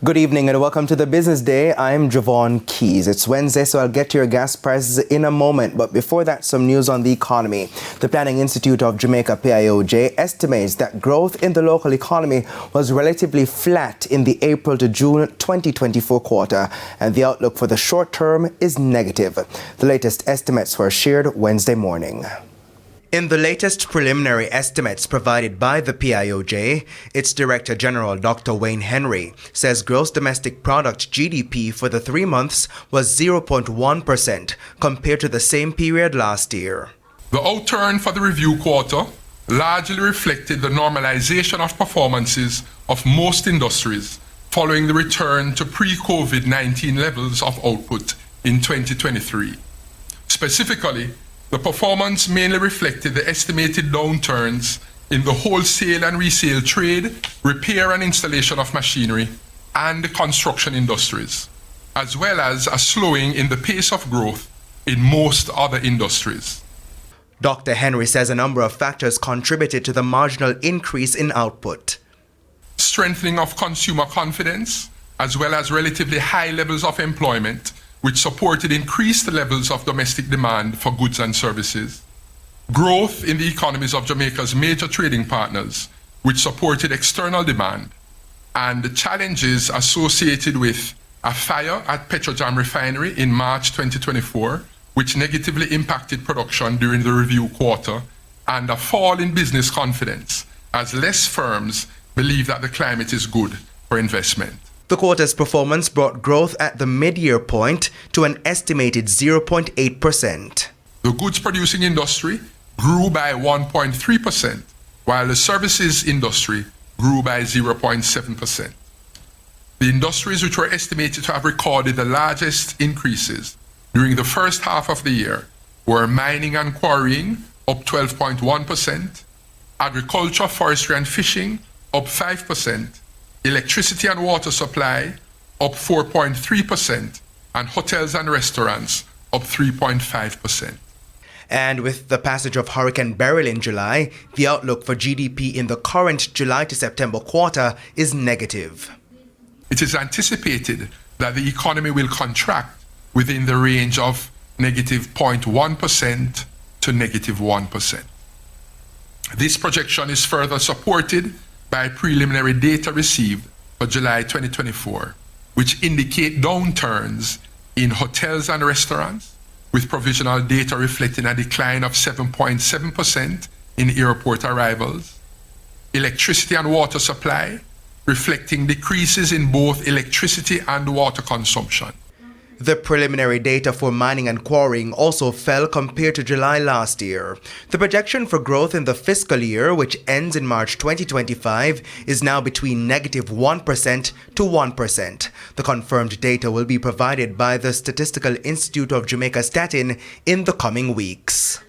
Good evening and welcome to the Business Day. I'm Javon Keys. It's Wednesday, so I'll get to your gas prices in a moment. But before that, some news on the economy. The Planning Institute of Jamaica, PIOJ, estimates that growth in the local economy was relatively flat in the April to June 2024 quarter, and the outlook for the short term is negative. The latest estimates were shared Wednesday morning. In the latest preliminary estimates provided by the PIOJ, its Director General, Dr. Wayne Henry, says gross domestic product GDP for the 3 months was 0.1% compared to the same period last year. The outturn for the review quarter largely reflected the normalization of performances of most industries following the return to pre-COVID-19 levels of output in 2023. Specifically, the performance mainly reflected the estimated downturns in the wholesale and resale trade, repair and installation of machinery, and the construction industries, as well as a slowing in the pace of growth in most other industries. Dr. Henry says a number of factors contributed to the marginal increase in output. Strengthening of consumer confidence, as well as relatively high levels of employment, which supported increased levels of domestic demand for goods and services. Growth in the economies of Jamaica's major trading partners, which supported external demand, and the challenges associated with a fire at PetroJam refinery in March 2024, which negatively impacted production during the review quarter, and a fall in business confidence, as less firms believe that the climate is good for investment. The quarter's performance brought growth at the mid-year point to an estimated 0.8%. The goods-producing industry grew by 1.3%, while the services industry grew by 0.7%. The industries which were estimated to have recorded the largest increases during the first half of the year were mining and quarrying, up 12.1%, agriculture, forestry and fishing, up 5%, electricity and water supply, up 4.3%, and hotels and restaurants, up 3.5%. And with the passage of Hurricane Beryl in July, the outlook for GDP in the current July to September quarter is negative. It is anticipated that the economy will contract within the range of negative 0.1% to negative 1%. This projection is further supported by preliminary data received for July 2024, which indicate downturns in hotels and restaurants, with provisional data reflecting a decline of 7.7% in airport arrivals, electricity and water supply, reflecting decreases in both electricity and water consumption. The preliminary data for mining and quarrying also fell compared to July last year. The projection for growth in the fiscal year, which ends in March 2025, is now between negative 1% to 1%. The confirmed data will be provided by the Statistical Institute of Jamaica Statin in the coming weeks.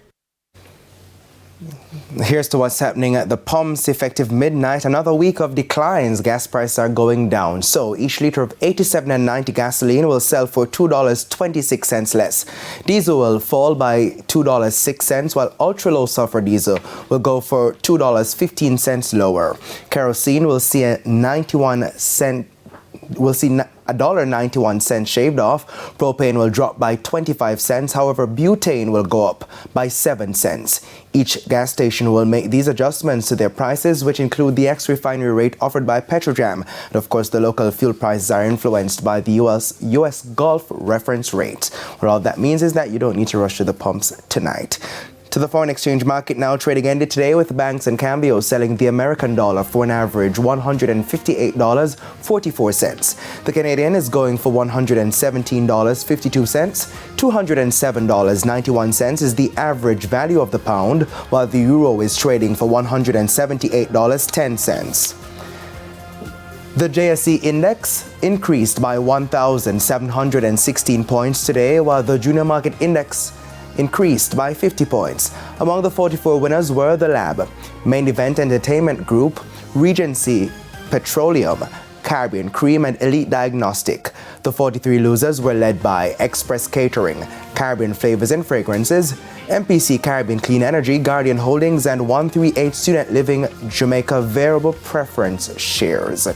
Here's to what's happening at the pumps. Effective midnight, another week of declines. Gas prices are going down. So each liter of 87.90 gasoline will sell for $2.26 less. Diesel will fall by $2.06, while ultra-low sulfur diesel will go for $2.15 lower. Kerosene will see $1.91 shaved off. Propane will drop by 25 cents. However, butane will go up by 7 cents. Each gas station will make these adjustments to their prices, which include the ex-refinery rate offered by PetroJam. And of course, the local fuel prices are influenced by the US Gulf reference rate. What all that means is that you don't need to rush to the pumps tonight. To the foreign exchange market now. Trading ended today with banks and Cambio selling the American dollar for an average $158.44. The Canadian is going for $117.52. $207.91 is the average value of the pound, while the euro is trading for $178.10. The JSE index increased by 1,716 points today, while the junior market index increased by 50 points. Among the 44 winners were The Lab, Main Event Entertainment Group, Regency Petroleum, Caribbean Cream, and Elite Diagnostic. The 43 losers were led by Express Catering, Caribbean Flavors and Fragrances, MPC Caribbean Clean Energy, Guardian Holdings, and 138 Student Living Jamaica Variable Preference Shares.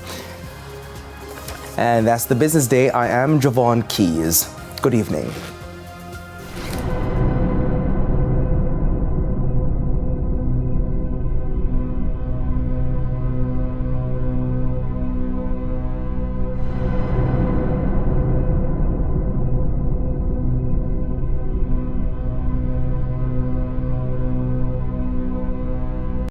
And that's the Business Day. I am Javon Keys. Good evening.